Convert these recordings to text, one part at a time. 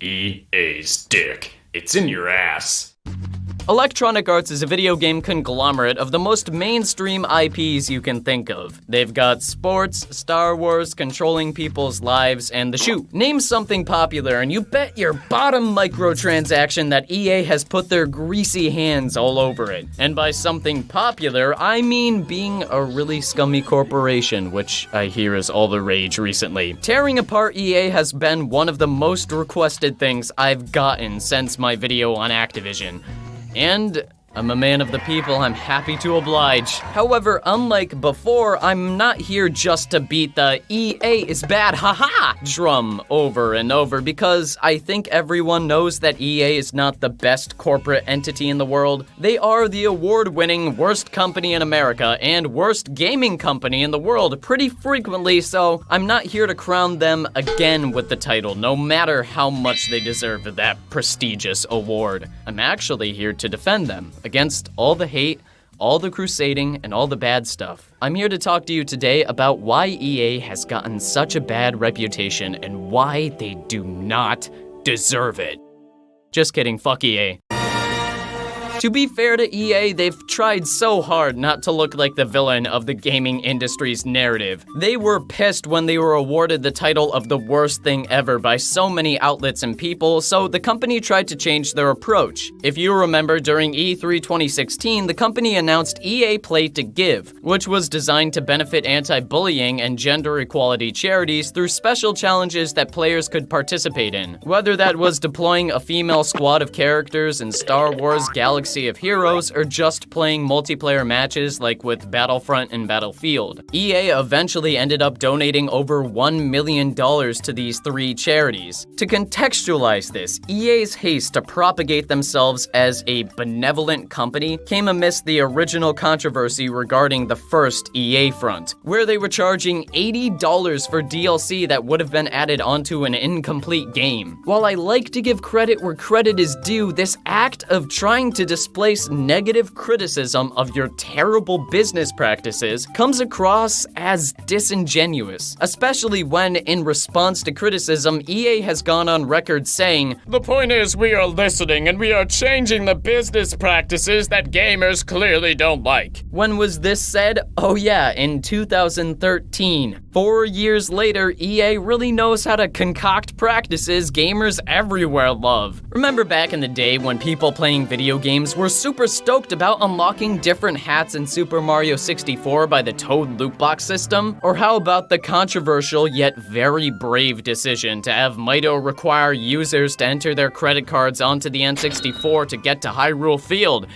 EA's dick. It's in your ass. Electronic Arts is a video game conglomerate of the most mainstream IPs you can think of. They've got sports, Star Wars, controlling people's lives, and the shoot. Name something popular and you bet your bottom microtransaction that EA has put their greasy hands all over it. And by something popular, I mean being a really scummy corporation, which I hear is all the rage recently. Tearing apart EA has been one of the most requested things I've gotten since my video on Activision. And I'm a man of the people, I'm happy to oblige. However, unlike before, I'm not here just to beat the EA is bad, haha, drum over and over, because I think everyone knows that EA is not the best corporate entity in the world. They are the award-winning worst company in America and worst gaming company in the world pretty frequently, so I'm not here to crown them again with the title, no matter how much they deserve that prestigious award. I'm actually here to defend them against all the hate, all the crusading, and all the bad stuff. I'm here to talk to you today about why EA has gotten such a bad reputation and why they do not deserve it. Just kidding, fuck EA. To be fair to EA, they've tried so hard not to look like the villain of the gaming industry's narrative. They were pissed when they were awarded the title of the worst thing ever by so many outlets and people, so the company tried to change their approach. If you remember, during E3 2016, the company announced EA Play to Give, which was designed to benefit anti-bullying and gender equality charities through special challenges that players could participate in. Whether that was deploying a female squad of characters in Star Wars Galaxy of Heroes, or just playing multiplayer matches like with Battlefront and Battlefield. EA eventually ended up donating over $1 million to these three charities. To contextualize this, EA's haste to propagate themselves as a benevolent company came amidst the original controversy regarding the first EA front, where they were charging $80 for DLC that would have been added onto an incomplete game. While I like to give credit where credit is due, this act of trying to displace negative criticism of your terrible business practices comes across as disingenuous, especially when, in response to criticism, EA has gone on record saying, "The point is, we are listening and we are changing the business practices that gamers clearly don't like." When was this said? Oh yeah, in 2013. 4 years later, EA really knows how to concoct practices gamers everywhere love. Remember back in the day when people playing video games were super stoked about unlocking different hats in Super Mario 64 by the Toad loot box system? Or how about the controversial yet very brave decision to have Mito require users to enter their credit cards onto the N64 to get to Hyrule Field?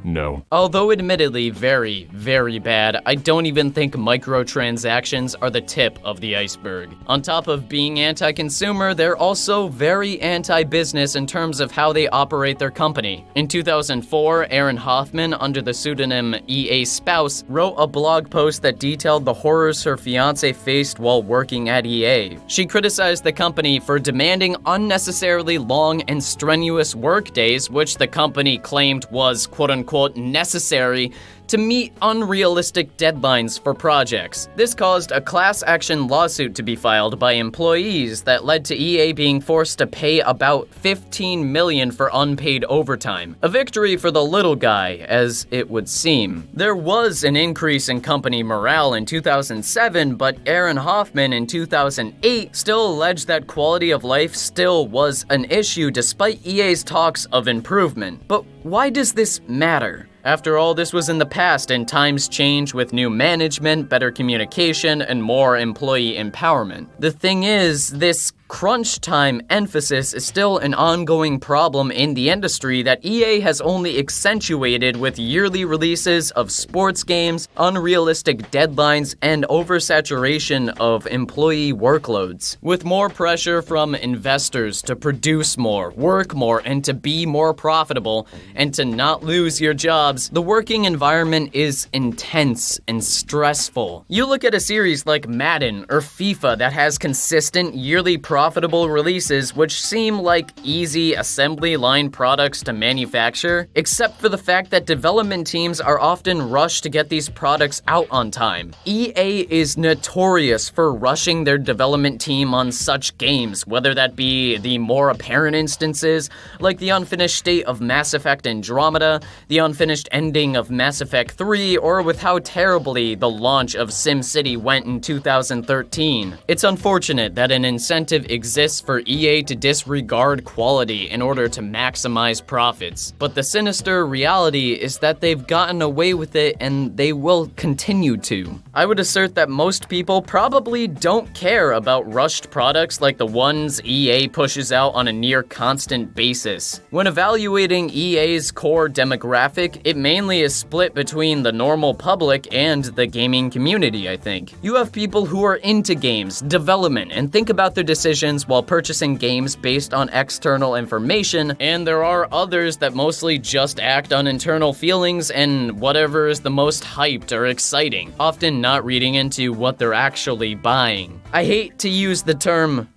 No. Although admittedly very, very bad, I don't even think microtransactions are the tip of the iceberg. On top of being anti-consumer, they're also very anti-business in terms of how they operate their company. In 2004, Aaron Hoffman, under the pseudonym EA Spouse, wrote a blog post that detailed the horrors her fiancé faced while working at EA. She criticized the company for demanding unnecessarily long and strenuous work days, which the company claimed was quote-unquote necessary to meet unrealistic deadlines for projects. This caused a class action lawsuit to be filed by employees that led to EA being forced to pay about $15 million for unpaid overtime. A victory for the little guy, as it would seem. There was an increase in company morale in 2007, but Aaron Hoffman in 2008 still alleged that quality of life still was an issue despite EA's talks of improvement. But why does this matter? After all, this was in the past and times change with new management, better communication, and more employee empowerment. The thing is, this crunch time emphasis is still an ongoing problem in the industry that EA has only accentuated with yearly releases of sports games, unrealistic deadlines, and oversaturation of employee workloads. With more pressure from investors to produce more, work more, and to be more profitable, and to not lose your jobs, the working environment is intense and stressful. You look at a series like Madden or FIFA that has consistent yearly progress profitable releases which seem like easy assembly line products to manufacture, except for the fact that development teams are often rushed to get these products out on time. EA is notorious for rushing their development team on such games, whether that be the more apparent instances, like the unfinished state of Mass Effect Andromeda, the unfinished ending of Mass Effect 3, or with how terribly the launch of Simcity went in 2013. It's unfortunate that an incentive exists for EA to disregard quality in order to maximize profits, but the sinister reality is that they've gotten away with it and they will continue to. I would assert that most people probably don't care about rushed products like the ones EA pushes out on a near constant basis. When evaluating EA's core demographic, it mainly is split between the normal public and the gaming community, I think. You have people who are into games, development, and think about their decisions while purchasing games based on external information, and there are others that mostly just act on internal feelings and whatever is the most hyped or exciting, often not reading into what they're actually buying. I hate to use the term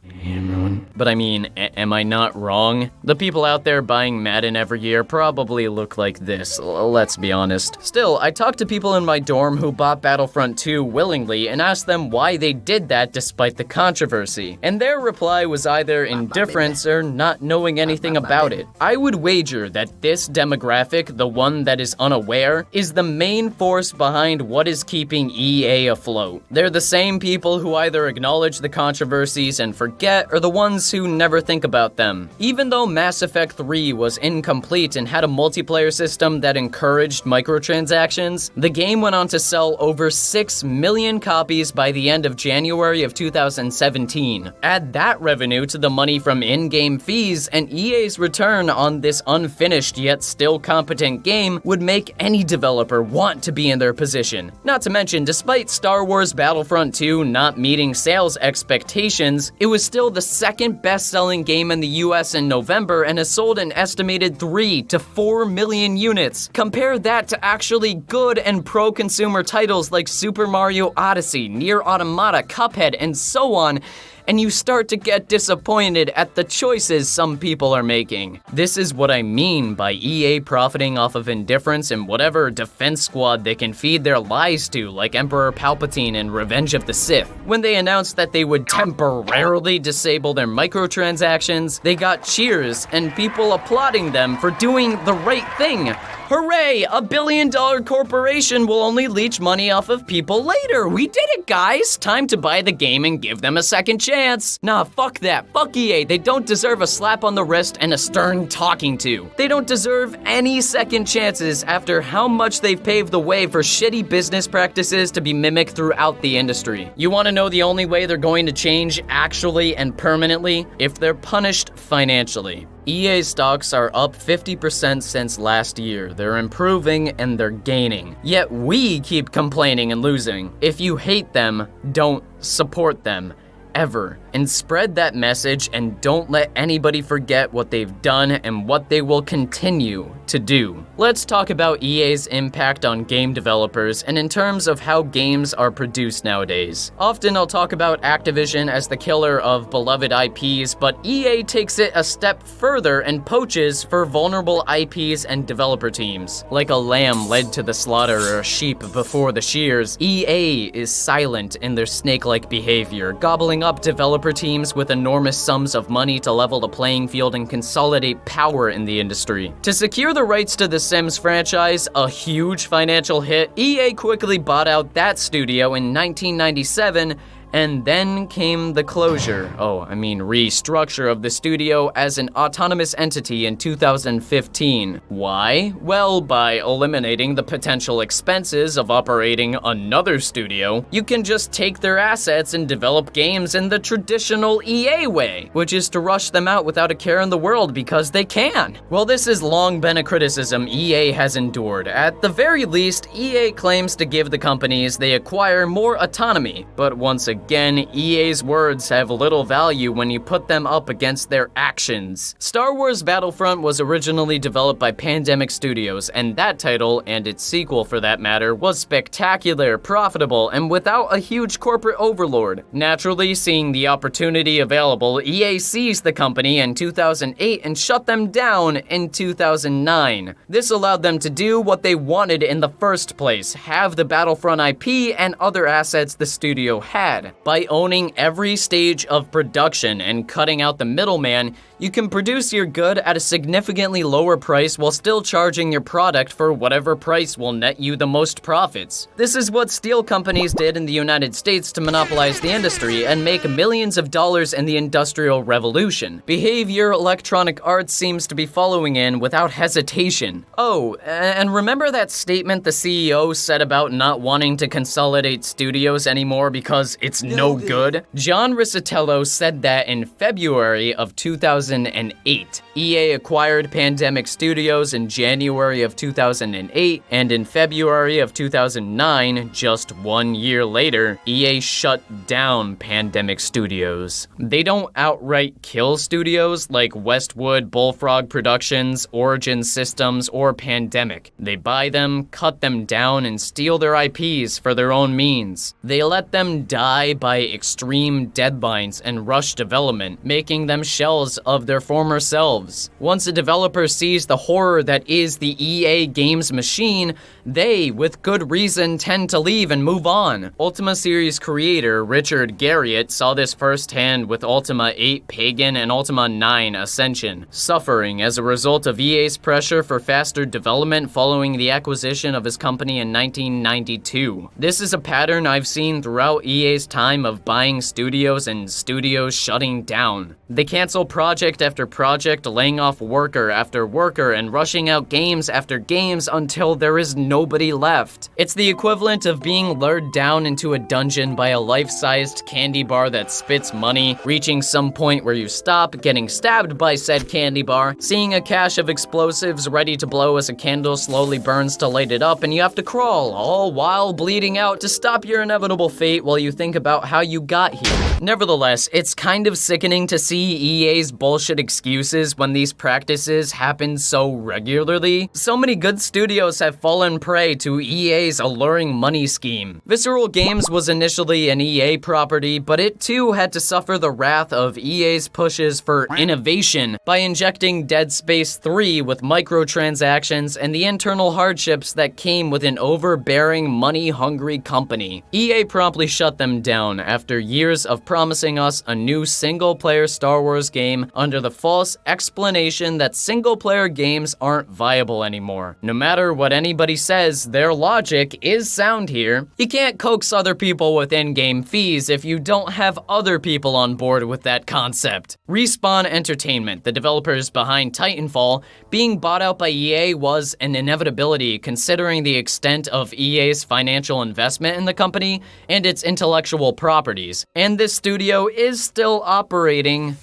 but I mean, am I not wrong? The people out there buying Madden every year probably look like this, let's be honest. Still, I talked to people in my dorm who bought Battlefront 2 willingly and asked them why they did that despite the controversy. And their reply was either indifference or not knowing anything about it. I would wager that this demographic, the one that is unaware, is the main force behind what is keeping EA afloat. They're the same people who either acknowledge the controversies and forget, or the ones who never think about them. Even though Mass Effect 3 was incomplete and had a multiplayer system that encouraged microtransactions, the game went on to sell over 6 million copies by the end of January of 2017. Add that revenue to the money from in-game fees, and EA's return on this unfinished yet still competent game would make any developer want to be in their position. Not to mention, despite Star Wars Battlefront 2 not meeting sales expectations, it was still the second best-selling game in the US in November and has sold an estimated 3 to 4 million units. Compare that to actually good and pro-consumer titles like Super Mario Odyssey, Nier Automata, Cuphead, and so on, and you start to get disappointed at the choices some people are making. This is what I mean by EA profiting off of indifference in whatever defense squad they can feed their lies to, like Emperor Palpatine in Revenge of the Sith. When they announced that they would temporarily disable their microtransactions, they got cheers and people applauding them for doing the right thing. Hooray! A billion-dollar corporation will only leech money off of people later. We did it, guys! Time to buy the game and give them a second chance. Nah, fuck that. Fuck EA. They don't deserve a slap on the wrist and a stern talking to. They don't deserve any second chances after how much they've paved the way for shitty business practices to be mimicked throughout the industry. You want to know the only way they're going to change actually and permanently? If they're punished financially. EA stocks are up 50% since last year. They're improving and they're gaining. Yet we keep complaining and losing. If you hate them, don't support them. Ever. And spread that message and don't let anybody forget what they've done and what they will continue to do. Let's talk about EA's impact on game developers and in terms of how games are produced nowadays. Often I'll talk about Activision as the killer of beloved IPs, but EA takes it a step further and poaches for vulnerable IPs and developer teams. Like a lamb led to the slaughter or a sheep before the shears, EA is silent in their snake-like behavior, gobbling up developer teams with enormous sums of money to level the playing field and consolidate power in the industry. To secure the rights to the Sims franchise, a huge financial hit, EA quickly bought out that studio in 1997, and then came the closure, restructure of the studio as an autonomous entity in 2015. Why? Well, by eliminating the potential expenses of operating another studio, you can just take their assets and develop games in the traditional EA way, which is to rush them out without a care in the world because they can. Well, this has long been a criticism EA has endured. At the very least, EA claims to give the companies they acquire more autonomy, but once again, again, EA's words have little value when you put them up against their actions. Star Wars Battlefront was originally developed by Pandemic Studios, and that title, and its sequel for that matter, was spectacular, profitable, and without a huge corporate overlord. Naturally, seeing the opportunity available, EA seized the company in 2008 and shut them down in 2009. This allowed them to do what they wanted in the first place, have the Battlefront IP and other assets the studio had. By owning every stage of production and cutting out the middleman, you can produce your good at a significantly lower price while still charging your product for whatever price will net you the most profits. This is what steel companies did in the United States to monopolize the industry and make millions of dollars in the Industrial Revolution. Behavior Electronic Arts seems to be following in without hesitation. Oh, and remember that statement the CEO said about not wanting to consolidate studios anymore because it's no good? John Riccitello said that in February of 2008. EA acquired Pandemic Studios in January of 2008, and in February of 2009, just 1 year later, EA shut down Pandemic Studios. They don't outright kill studios like Westwood, Bullfrog Productions, Origin Systems, or Pandemic. They buy them, cut them down, and steal their IPs for their own means. They let them die by extreme deadlines and rush development, making them shells of their former selves. Once a developer sees the horror that is the EA games machine, they, with good reason, tend to leave and move on. Ultima series creator Richard Garriott saw this firsthand with Ultima 8 Pagan and Ultima 9 Ascension, suffering as a result of EA's pressure for faster development following the acquisition of his company in 1992. This is a pattern I've seen throughout EA's time of buying studios and studios shutting down. They cancel project after project, laying off worker after worker and rushing out games after games until there is nobody left. It's the equivalent of being lured down into a dungeon by a life-sized candy bar that spits money, reaching some point where you stop, getting stabbed by said candy bar, seeing a cache of explosives ready to blow as a candle slowly burns to light it up, and you have to crawl, all while bleeding out to stop your inevitable fate while you think about how you got here. Nevertheless, it's kind of sickening to see EA's bullshit excuses when these practices happen so regularly. So many good studios have fallen prey to EA's alluring money scheme. Visceral Games was initially an EA property, but it too had to suffer the wrath of EA's pushes for innovation by injecting Dead Space 3 with microtransactions and the internal hardships that came with an overbearing, money-hungry company. EA promptly shut them down after years of promising us a new single-player Star Wars game under the false explanation that single-player games aren't viable anymore. No matter what anybody says, their logic is sound here. You can't coax other people with in-game fees if you don't have other people on board with that concept. Respawn Entertainment, the developers behind Titanfall, being bought out by EA was an inevitability considering the extent of EA's financial investment in the company and its intellectual properties. And this studio is still operating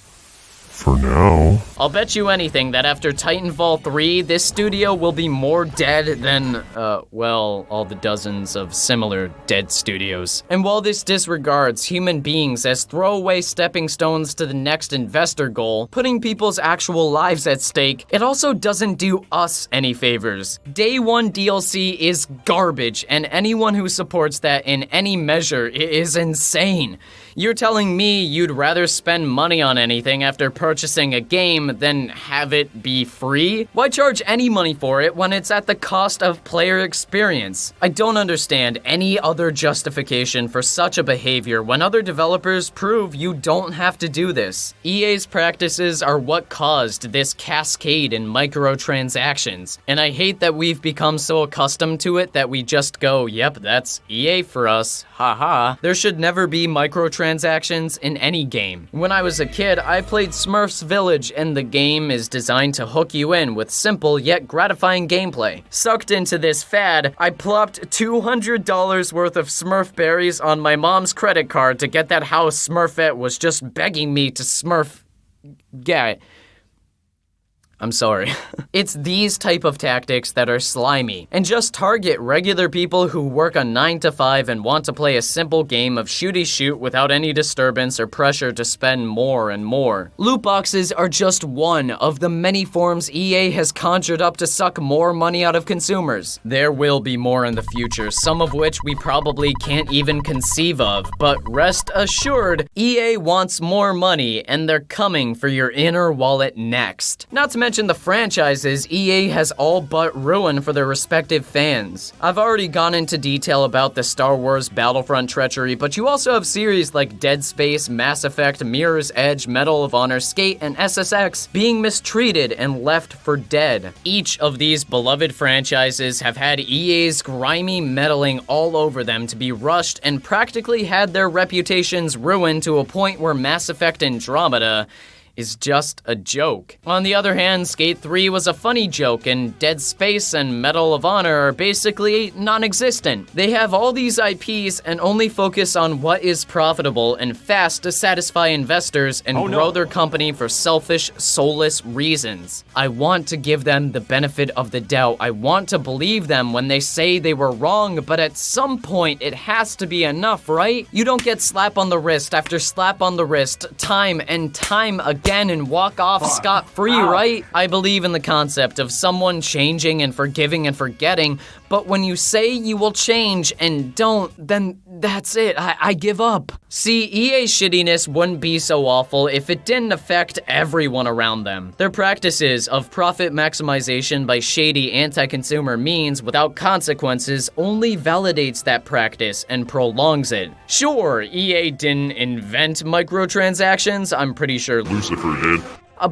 for now. I'll bet you anything that after Titanfall 3, this studio will be more dead than, well, all the dozens of similar dead studios. And while this disregards human beings as throwaway stepping stones to the next investor goal, putting people's actual lives at stake, it also doesn't do us any favors. Day 1 DLC is garbage, and anyone who supports that in any measure is insane. You're telling me you'd rather spend money on anything after purchasing a game than have it be free? Why charge any money for it when it's at the cost of player experience? I don't understand any other justification for such a behavior when other developers prove you don't have to do this. EA's practices are what caused this cascade in microtransactions, and I hate that we've become so accustomed to it that we just go, yep, that's EA for us, haha. There should never be microtransactions in any game. When I was a kid, I played Smurfs Village, and the game is designed to hook you in with simple yet gratifying gameplay. Sucked into this fad, I plopped $200 worth of Smurf berries on my mom's credit card to get that house Smurfette was just begging me to Smurf. Yeah. I'm sorry. It's these type of tactics that are slimy and just target regular people who work a 9 to 5 and want to play a simple game of shooty shoot without any disturbance or pressure to spend more and more. Loot boxes are just one of the many forms EA has conjured up to suck more money out of consumers. There will be more in the future, some of which we probably can't even conceive of, but rest assured, EA wants more money and they're coming for your inner wallet next. Not to mention the franchises EA has all but ruined for their respective fans. I've already gone into detail about the Star Wars Battlefront treachery, but you also have series like Dead Space, Mass Effect, Mirror's Edge, Medal of Honor, Skate, and SSX being mistreated and left for dead. Each of these beloved franchises have had EA's grimy meddling all over them to be rushed and practically had their reputations ruined to a point where Mass Effect Andromeda is just a joke. On the other hand, Skate 3 was a funny joke, and Dead Space and Medal of Honor are basically non-existent. They have all these IPs and only focus on what is profitable and fast to satisfy investors and grow their company for selfish, soulless reasons. I want to give them the benefit of the doubt. I want to believe them when they say they were wrong, but at some point it has to be enough, right? You don't get slap on the wrist after slap on the wrist time and time again and walk off scot-free, right? I believe in the concept of someone changing and forgiving and forgetting, but when you say you will change and don't, then that's it. I give up. See, EA's shittiness wouldn't be so awful if it didn't affect everyone around them. Their practices of profit maximization by shady anti-consumer means without consequences only validates that practice and prolongs it. Sure, EA didn't invent microtransactions, I'm pretty sure Lucifer did.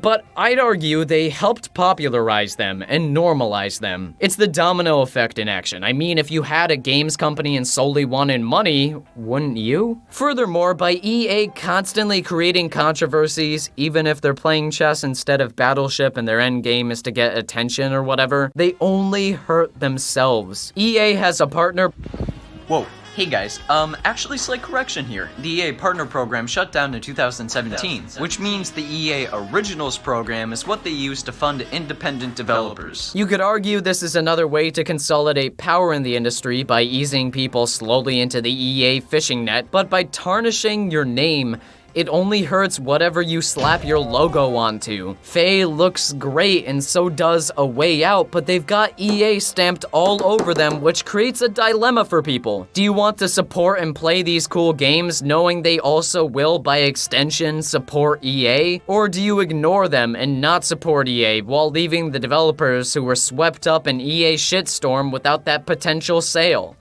But I'd argue they helped popularize them and normalize them. It's the domino effect in action. I mean, if you had a games company and solely wanted money, wouldn't you? Furthermore, by EA constantly creating controversies, even if they're playing chess instead of Battleship and their end game is to get attention or whatever, they only hurt themselves. EA has a partner. Whoa. Hey guys, actually slight correction here. The EA Partner Program shut down in 2017, which means the EA Originals Program is what they use to fund independent developers. You could argue this is another way to consolidate power in the industry by easing people slowly into the EA fishing net, but by tarnishing your name, it only hurts whatever you slap your logo onto. Faye looks great and so does A Way Out, but they've got EA stamped all over them, which creates a dilemma for people. Do you want to support and play these cool games knowing they also will, by extension, support EA? Or do you ignore them and not support EA while leaving the developers who were swept up in EA shitstorm without that potential sale?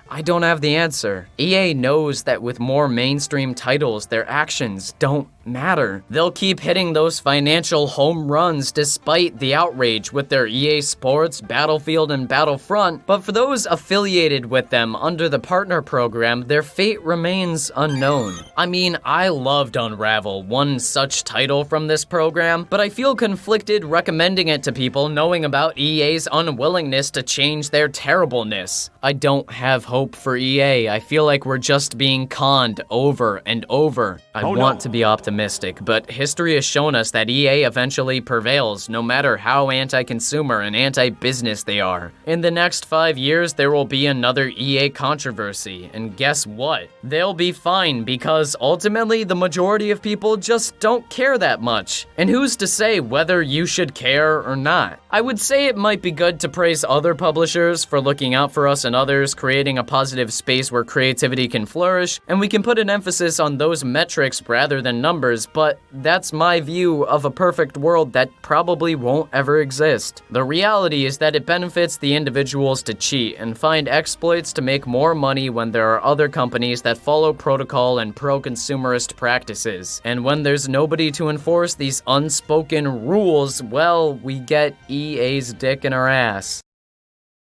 I don't have the answer. EA knows that with more mainstream titles, their actions don't matter. They'll keep hitting those financial home runs despite the outrage with their EA Sports, Battlefield, and Battlefront, but for those affiliated with them under the partner program, their fate remains unknown. I mean, I loved Unravel, one such title from this program, but I feel conflicted recommending it to people knowing about EA's unwillingness to change their terribleness. I don't have hope for EA. I feel like we're just being conned over and over. I want to be optimistic, but history has shown us that EA eventually prevails, no matter how anti-consumer and anti-business they are. In the next 5 years, there will be another EA controversy, and guess what? They'll be fine, because ultimately the majority of people just don't care that much. And who's to say whether you should care or not? I would say it might be good to praise other publishers for looking out for us and others, creating a positive space where creativity can flourish, and we can put an emphasis on those metrics rather than numbers, but that's my view of a perfect world that probably won't ever exist. The reality is that it benefits the individuals to cheat and find exploits to make more money when there are other companies that follow protocol and pro-consumerist practices. And when there's nobody to enforce these unspoken rules, well, we get EA's dick in our ass.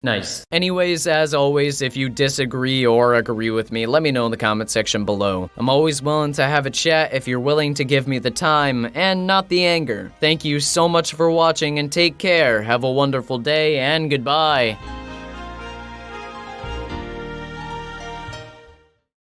Nice. Anyways, as always, if you disagree or agree with me, let me know in the comment section below. I'm always willing to have a chat if you're willing to give me the time and not the anger. Thank you so much for watching and take care. Have a wonderful day and goodbye.